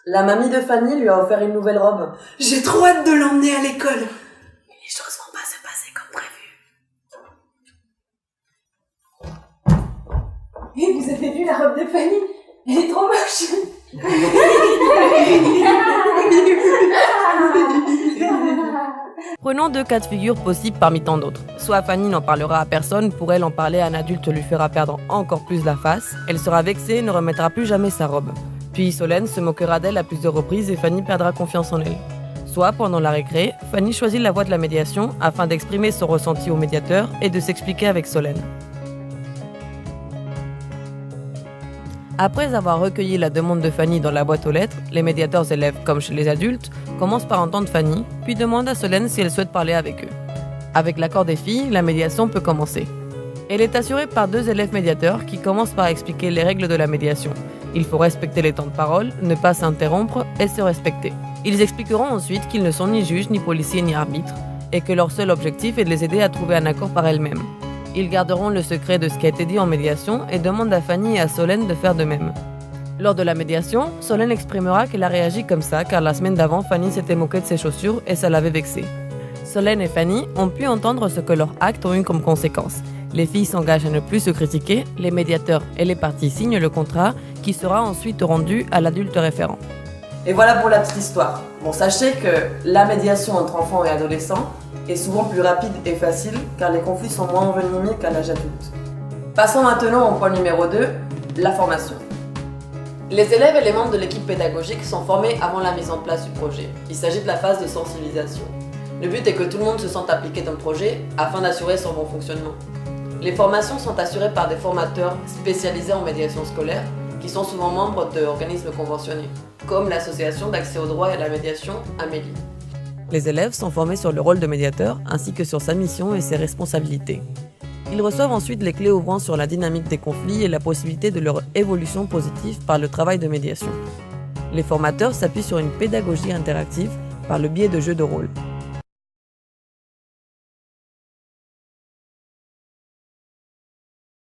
La mamie de Fanny lui a offert une nouvelle robe. J'ai trop hâte de l'emmener à l'école. Mais les choses vont pas se passer comme prévu. Et vous avez vu la robe de Fanny? Elle est trop moche. Prenons 2 cas de figure possibles parmi tant d'autres. Soit Fanny n'en parlera à personne, pour elle en parler à un adulte lui fera perdre encore plus la face, elle sera vexée et ne remettra plus jamais sa robe. Puis Solène se moquera d'elle à plusieurs reprises et Fanny perdra confiance en elle. Soit, pendant la récré, Fanny choisit la voie de la médiation afin d'exprimer son ressenti au médiateur et de s'expliquer avec Solène. Après avoir recueilli la demande de Fanny dans la boîte aux lettres, les médiateurs élèves, comme chez les adultes, commencent par entendre Fanny, puis demandent à Solène si elle souhaite parler avec eux. Avec l'accord des filles, la médiation peut commencer. Elle est assurée par 2 élèves médiateurs qui commencent par expliquer les règles de la médiation. Il faut respecter les temps de parole, ne pas s'interrompre et se respecter. Ils expliqueront ensuite qu'ils ne sont ni juges, ni policiers, ni arbitres, et que leur seul objectif est de les aider à trouver un accord par elles-mêmes. Ils garderont le secret de ce qui a été dit en médiation et demandent à Fanny et à Solène de faire de même. Lors de la médiation, Solène exprimera qu'elle a réagi comme ça car la semaine d'avant, Fanny s'était moquée de ses chaussures et ça l'avait vexée. Solène et Fanny ont pu entendre ce que leurs actes ont eu comme conséquence. Les filles s'engagent à ne plus se critiquer, les médiateurs et les parties signent le contrat qui sera ensuite rendu à l'adulte référent. Et voilà pour la petite histoire. Bon, sachez que la médiation entre enfants et adolescents est souvent plus rapide et facile car les conflits sont moins envenimés qu'à l'âge adulte. Passons maintenant au point numéro 2, la formation. Les élèves et les membres de l'équipe pédagogique sont formés avant la mise en place du projet. Il s'agit de la phase de sensibilisation. Le but est que tout le monde se sente impliqué dans le projet afin d'assurer son bon fonctionnement. Les formations sont assurées par des formateurs spécialisés en médiation scolaire qui sont souvent membres d'organismes conventionnés, comme l'Association d'accès au droit et à la médiation Amélie. Les élèves sont formés sur le rôle de médiateur ainsi que sur sa mission et ses responsabilités. Ils reçoivent ensuite les clés ouvrant sur la dynamique des conflits et la possibilité de leur évolution positive par le travail de médiation. Les formateurs s'appuient sur une pédagogie interactive par le biais de jeux de rôle.